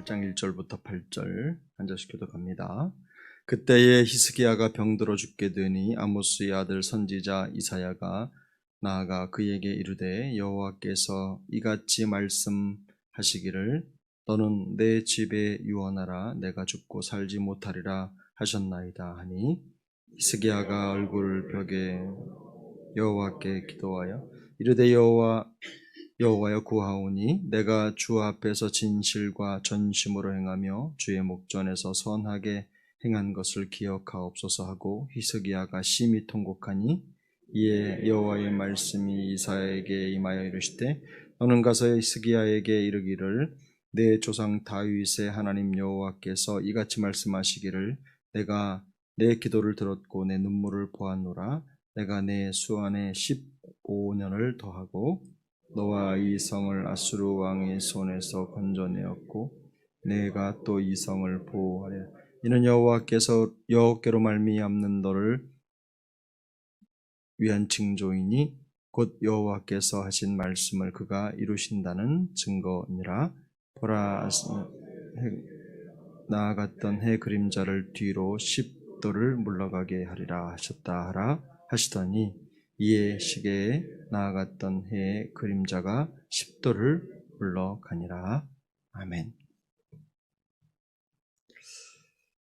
8장 1절부터 8절 한 절씩 교독합니다. 그때에 히스기야가 병들어 죽게 되니 아모스의 아들 선지자 이사야가 나아가 그에게 이르되 여호와께서 이같이 말씀하시기를 너는 내 집에 유언하라 내가 죽고 살지 못하리라 하셨나이다 하니 히스기야가 얼굴을 벽에 여호와께 기도하여 이르되 여호와여 구하오니 내가 주 앞에서 진실과 전심으로 행하며 주의 목전에서 선하게 행한 것을 기억하옵소서 하고 히스기야가 심히 통곡하니 이에 여호와의 말씀이 이사야에게 임하여 이르시되 너는 가서 히스기야에게 이르기를 내 조상 다윗의 하나님 여호와께서 이같이 말씀하시기를 내가 내 기도를 들었고 내 눈물을 보았노라 내가 내 수 안에 15년을 더하고 너와 이 성을 아수르 왕의 손에서 건져내었고 내가 또 이 성을 보호하리라. 이는 여호와께로 말미암는 너를 위한 징조이니 곧 여호와께서 하신 말씀을 그가 이루신다는 증거니라. 보라 나아갔던 해 그림자를 뒤로 10도를 물러가게 하리라 하셨다 하라 하시더니 이에 시계에 나아갔던 해의 그림자가 10도를 물러가니라. 아멘.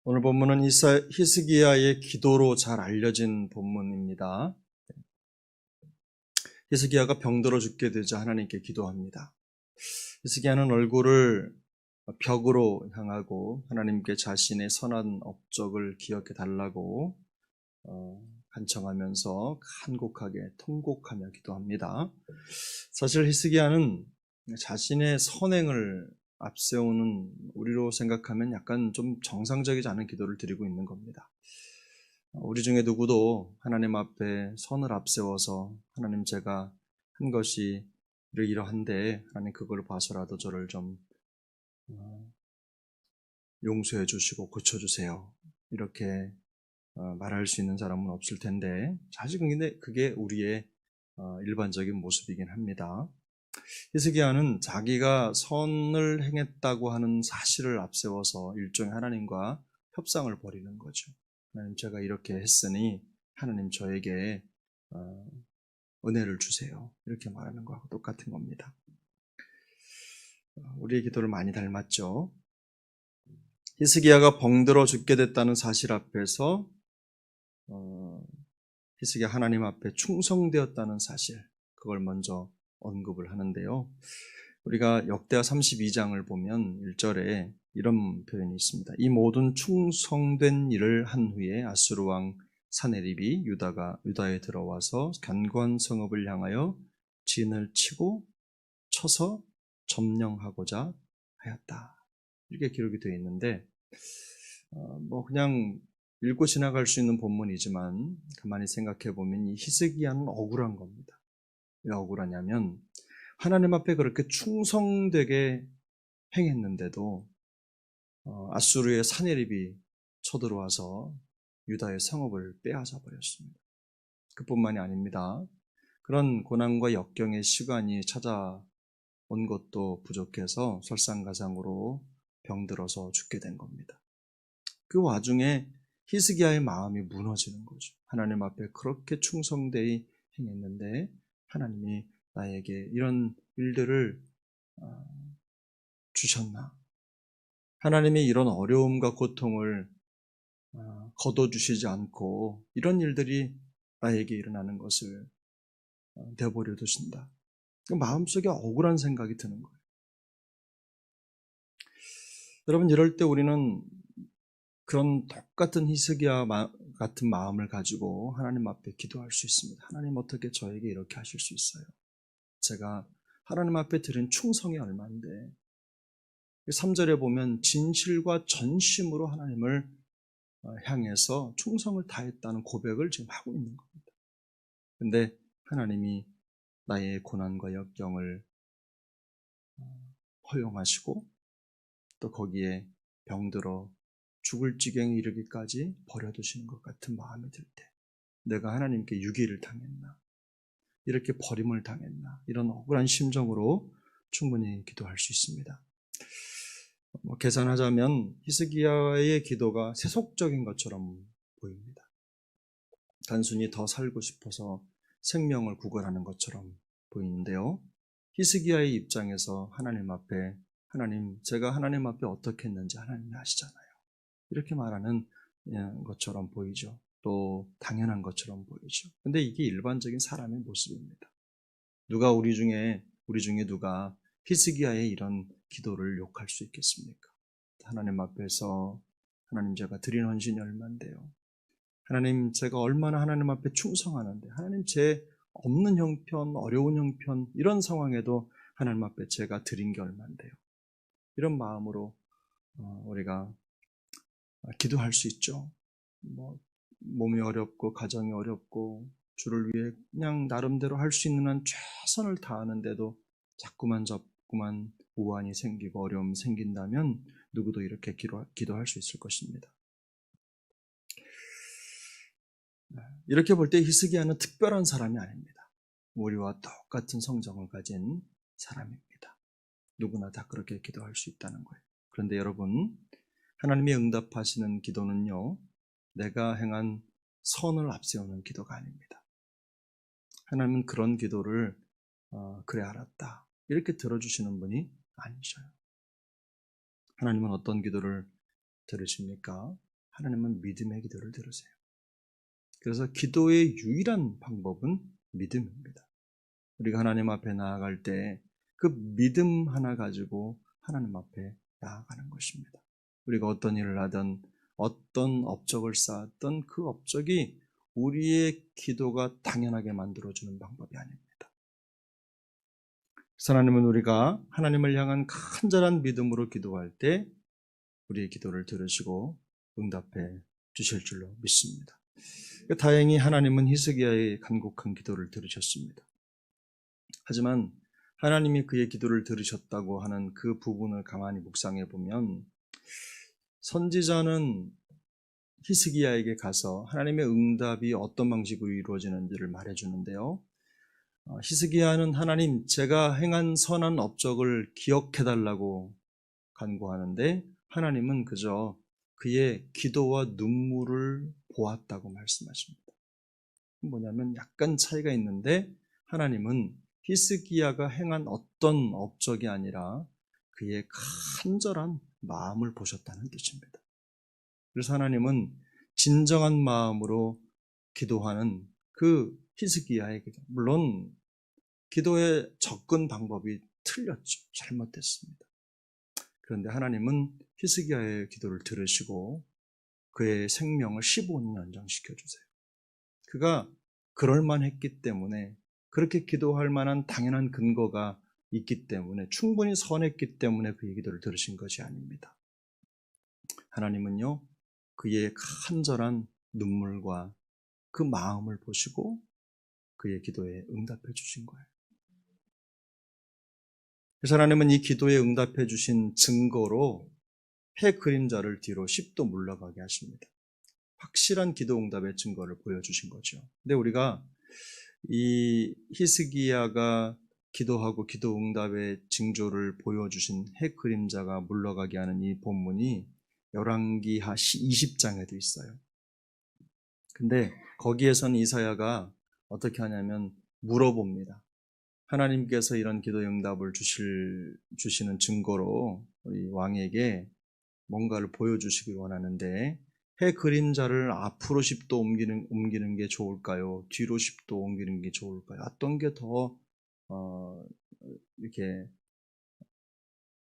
오늘 본문은 히스기야의 기도로 잘 알려진 본문입니다. 히스기야가 병들어 죽게 되자 하나님께 기도합니다. 히스기야는 얼굴을 벽으로 향하고 하나님께 자신의 선한 업적을 기억해 달라고 간청하면서 간곡하게 통곡하며 기도합니다. 사실 히스기야는 자신의 선행을 앞세우는 우리로 생각하면 약간 좀 정상적이지 않은 기도를 드리고 있는 겁니다. 우리 중에 누구도 하나님 앞에 선을 앞세워서 하나님 제가 한 것이 이러한데 하나님 그걸 봐서라도 저를 좀 용서해 주시고 고쳐주세요 이렇게 말할 수 있는 사람은 없을 텐데 사실 근데 그게 우리의 일반적인 모습이긴 합니다. 히스기야는 자기가 선을 행했다고 하는 사실을 앞세워서 일종의 하나님과 협상을 벌이는 거죠. 하나님 제가 이렇게 했으니 하나님 저에게 은혜를 주세요 이렇게 말하는 거하고 똑같은 겁니다. 우리의 기도를 많이 닮았죠. 히스기야가 병들어 죽게 됐다는 사실 앞에서 히스기야 하나님 앞에 충성되었다는 사실 그걸 먼저 언급을 하는데요. 우리가 역대하 32장을 보면 1절에 이런 표현이 있습니다. 이 모든 충성된 일을 한 후에 아수르 왕 사네립이 유다에 들어와서 견고한 성읍을 향하여 진을 쳐서 점령하고자 하였다. 이렇게 기록이 되어 있는데 그냥 읽고 지나갈 수 있는 본문이지만 가만히 생각해 보면 이 히스기야는 억울한 겁니다. 왜 억울하냐면 하나님 앞에 그렇게 충성되게 행했는데도 아수르의 사네립이 쳐들어와서 유다의 성읍을 빼앗아 버렸습니다. 그뿐만이 아닙니다. 그런 고난과 역경의 시간이 찾아온 것도 부족해서 설상가상으로 병들어서 죽게 된 겁니다. 그 와중에 히스기야의 마음이 무너지는 거죠. 하나님 앞에 그렇게 충성되이 행했는데 하나님이 나에게 이런 일들을 주셨나? 하나님이 이런 어려움과 고통을 거둬주시지 않고 이런 일들이 나에게 일어나는 것을 내버려 두신다. 마음속에 억울한 생각이 드는 거예요. 여러분 이럴 때 우리는 그런 똑같은 히스기야 같은 마음을 가지고 하나님 앞에 기도할 수 있습니다. 하나님 어떻게 저에게 이렇게 하실 수 있어요? 제가 하나님 앞에 드린 충성이 얼마인데 3절에 보면 진실과 전심으로 하나님을 향해서 충성을 다했다는 고백을 지금 하고 있는 겁니다. 근데 하나님이 나의 고난과 역경을 허용하시고 또 거기에 병들어 죽을 지경에 이르기까지 버려두시는 것 같은 마음이 들 때 내가 하나님께 유기를 당했나 이렇게 버림을 당했나 이런 억울한 심정으로 충분히 기도할 수 있습니다. 계산하자면 히스기야의 기도가 세속적인 것처럼 보입니다. 단순히 더 살고 싶어서 생명을 구걸하는 것처럼 보이는데요. 히스기야의 입장에서 하나님 앞에 하나님, 제가 하나님 앞에 어떻게 했는지 하나님이 아시잖아요. 이렇게 말하는 것처럼 보이죠. 또 당연한 것처럼 보이죠. 근데 이게 일반적인 사람의 모습입니다. 누가 우리 중에 누가 히스기야의 이런 기도를 욕할 수 있겠습니까? 하나님 앞에서 하나님, 제가 드린 헌신이 얼만데요. 하나님, 제가 얼마나 하나님 앞에 충성하는데, 하나님, 제 없는 형편, 어려운 형편, 이런 상황에도 하나님 앞에 제가 드린 게 얼만데요. 이런 마음으로 우리가 기도할 수 있죠. 몸이 어렵고 가정이 어렵고 주를 위해 그냥 나름대로 할 수 있는 한 최선을 다하는데도 자꾸만 우환이 생기고 어려움이 생긴다면 누구도 이렇게 기도할 수 있을 것입니다. 이렇게 볼 때 히스기야는 특별한 사람이 아닙니다. 우리와 똑같은 성정을 가진 사람입니다. 누구나 다 그렇게 기도할 수 있다는 거예요. 그런데 여러분, 하나님이 응답하시는 기도는요, 내가 행한 선을 앞세우는 기도가 아닙니다. 하나님은 그런 기도를 그래 알았다, 이렇게 들어주시는 분이 아니셔요. 하나님은 어떤 기도를 들으십니까? 하나님은 믿음의 기도를 들으세요. 그래서 기도의 유일한 방법은 믿음입니다. 우리가 하나님 앞에 나아갈 때 그 믿음 하나 가지고 하나님 앞에 나아가는 것입니다. 우리가 어떤 일을 하든 어떤 업적을 쌓았던 그 업적이 우리의 기도가 당연하게 만들어주는 방법이 아닙니다. 그래서 하나님은 우리가 하나님을 향한 간절한 믿음으로 기도할 때 우리의 기도를 들으시고 응답해 주실 줄로 믿습니다. 다행히 하나님은 히스기야의 간곡한 기도를 들으셨습니다. 하지만 하나님이 그의 기도를 들으셨다고 하는 그 부분을 가만히 묵상해 보면, 선지자는 히스기야에게 가서 하나님의 응답이 어떤 방식으로 이루어지는지를 말해주는데요. 히스기야는 하나님, 제가 행한 선한 업적을 기억해달라고 간구하는데 하나님은 그저 그의 기도와 눈물을 보았다고 말씀하십니다. 뭐냐면 약간 차이가 있는데, 하나님은 히스기야가 행한 어떤 업적이 아니라 그의 간절한 마음을 보셨다는 뜻입니다. 그래서 하나님은 진정한 마음으로 기도하는 그 히스기야의 기도, 물론 기도의 접근 방법이 틀렸죠. 잘못됐습니다. 그런데 하나님은 히스기야의 기도를 들으시고 그의 생명을 15년 연장시켜 주세요. 그가 그럴만했기 때문에, 그렇게 기도할 만한 당연한 근거가 있기 때문에, 충분히 선했기 때문에 그의 기도를 들으신 것이 아닙니다. 하나님은요, 그의 간절한 눈물과 그 마음을 보시고 그의 기도에 응답해 주신 거예요. 그래서 하나님은 이 기도에 응답해 주신 증거로 해 그림자를 뒤로 10도 물러가게 하십니다. 확실한 기도 응답의 증거를 보여주신 거죠. 근데 우리가 이 히스기야가 기도하고 기도 응답의 징조를 보여주신 해 그림자가 물러가게 하는 이 본문이 열왕기하 20장에도 있어요. 근데 거기에선 이사야가 어떻게 하냐면 물어봅니다. 하나님께서 이런 기도 응답을 주시는 증거로 우리 왕에게 뭔가를 보여주시길 원하는데, 해 그림자를 앞으로 10도 옮기는 게 좋을까요? 뒤로 10도 옮기는 게 좋을까요? 어떤 게 더 이렇게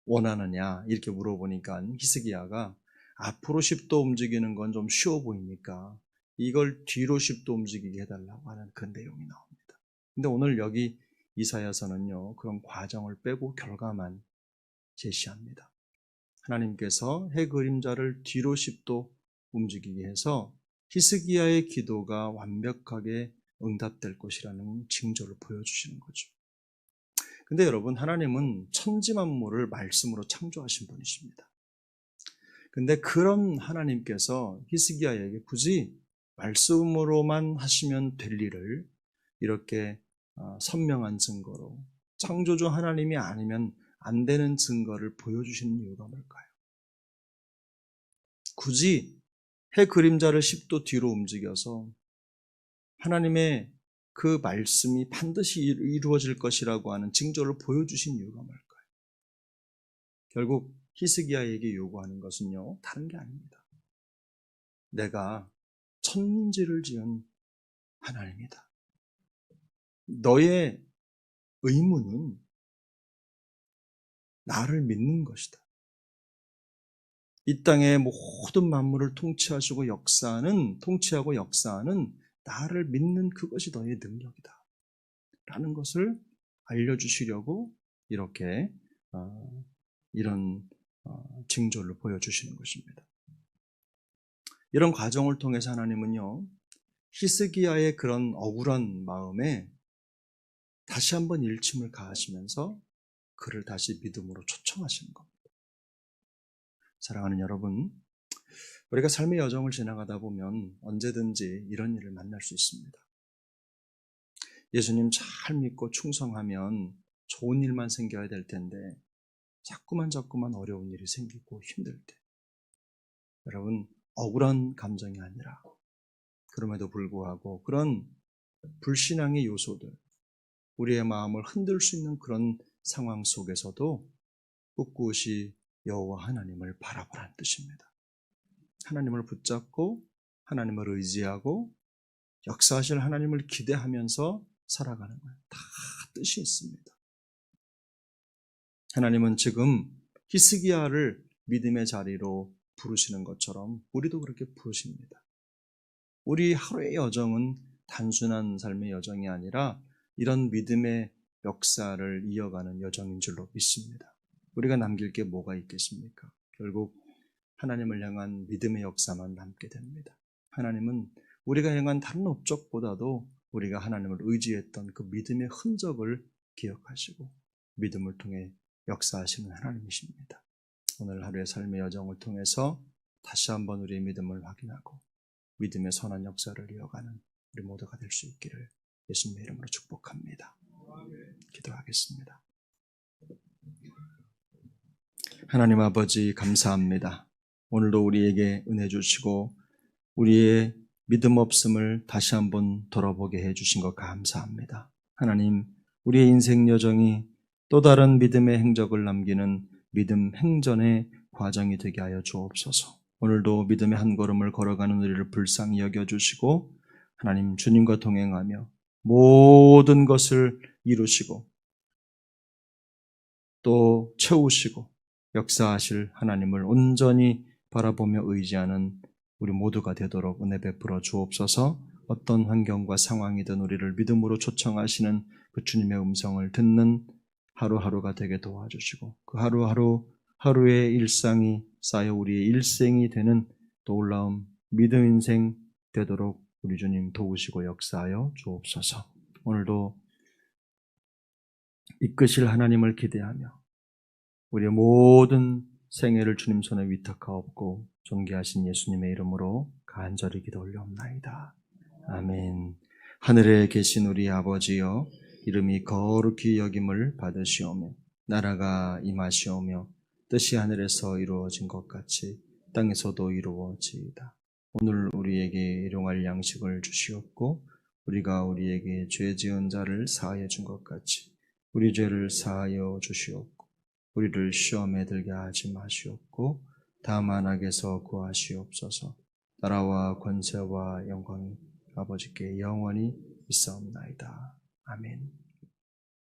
원하느냐, 이렇게 물어보니까 히스기야가 앞으로 10도 움직이는 건 좀 쉬워 보이니까 이걸 뒤로 10도 움직이게 해달라고 하는 그런 내용이 나옵니다. 근데 오늘 여기 이사야서는요, 그런 과정을 빼고 결과만 제시합니다. 하나님께서 해 그림자를 뒤로 10도 움직이게 해서 히스기야의 기도가 완벽하게 응답될 것이라는 징조를 보여주시는 거죠. 근데 여러분, 하나님은 천지 만물을 말씀으로 창조하신 분이십니다. 근데 그런 하나님께서 히스기야에게 굳이 말씀으로만 하시면 될 일을 이렇게 선명한 증거로, 창조주 하나님이 아니면 안 되는 증거를 보여주시는 이유가 뭘까요? 굳이 해 그림자를 10도 뒤로 움직여서 하나님의 그 말씀이 반드시 이루어질 것이라고 하는 징조를 보여주신 이유가 뭘까요? 결국 히스기야에게 요구하는 것은요, 다른 게 아닙니다. 내가 천지를 지은 하나님이다. 너의 의무는 나를 믿는 것이다. 이 땅의 모든 만물을 통치하고 역사하는 나를 믿는 그것이 너의 능력이다. 라는 것을 알려주시려고 이렇게 이런 징조를 보여주시는 것입니다. 이런 과정을 통해서 하나님은요, 히스기야의 그런 억울한 마음에 다시 한번 일침을 가하시면서 그를 다시 믿음으로 초청하시는 겁니다. 사랑하는 여러분, 우리가 삶의 여정을 지나가다 보면 언제든지 이런 일을 만날 수 있습니다. 예수님 잘 믿고 충성하면 좋은 일만 생겨야 될 텐데 자꾸만 어려운 일이 생기고 힘들 때, 여러분, 억울한 감정이 아니라 그럼에도 불구하고 그런 불신앙의 요소들, 우리의 마음을 흔들 수 있는 그런 상황 속에서도 꿋꿋이 여호와 하나님을 바라보라는 뜻입니다. 하나님을 붙잡고 하나님을 의지하고 역사하실 하나님을 기대하면서 살아가는 거예요. 다 뜻이 있습니다. 하나님은 지금 히스기야를 믿음의 자리로 부르시는 것처럼 우리도 그렇게 부르십니다. 우리 하루의 여정은 단순한 삶의 여정이 아니라 이런 믿음의 역사를 이어가는 여정인 줄로 믿습니다. 우리가 남길 게 뭐가 있겠습니까? 결국 하나님을 향한 믿음의 역사만 남게 됩니다. 하나님은 우리가 행한 다른 업적보다도 우리가 하나님을 의지했던 그 믿음의 흔적을 기억하시고 믿음을 통해 역사하시는 하나님이십니다. 오늘 하루의 삶의 여정을 통해서 다시 한번 우리의 믿음을 확인하고 믿음의 선한 역사를 이어가는 우리 모두가 될 수 있기를 예수님의 이름으로 축복합니다. 기도하겠습니다. 하나님 아버지, 감사합니다. 오늘도 우리에게 은혜 주시고 우리의 믿음 없음을 다시 한번 돌아보게 해주신 것 감사합니다. 하나님, 우리의 인생 여정이 또 다른 믿음의 행적을 남기는 믿음 행전의 과정이 되게 하여 주옵소서. 오늘도 믿음의 한 걸음을 걸어가는 우리를 불쌍히 여겨주시고 하나님, 주님과 동행하며 모든 것을 이루시고 또 채우시고 역사하실 하나님을 온전히 바라보며 의지하는 우리 모두가 되도록 은혜 베풀어 주옵소서. 어떤 환경과 상황이든 우리를 믿음으로 초청하시는 그 주님의 음성을 듣는 하루하루가 되게 도와주시고 그 하루의 일상이 쌓여 우리의 일생이 되는 놀라운 믿음 인생 되도록 우리 주님 도우시고 역사하여 주옵소서. 오늘도 이끄실 하나님을 기대하며 우리의 모든 생애를 주님 손에 위탁하옵고 존귀하신 예수님의 이름으로 간절히 기도 올려옵나이다. 아멘. 하늘에 계신 우리 아버지여, 이름이 거룩히 여김을 받으시오며 나라가 임하시오며 뜻이 하늘에서 이루어진 것 같이 땅에서도 이루어지이다. 오늘 우리에게 일용할 양식을 주시옵고 우리가 우리에게 죄 지은 자를 사하여 준 것 같이 우리 죄를 사하여 주시옵고 우리를 시험에 들게 하지 마시옵고 다만 악에서 구하시옵소서. 나라와 권세와 영광이 아버지께 영원히 있사옵나이다. 아멘.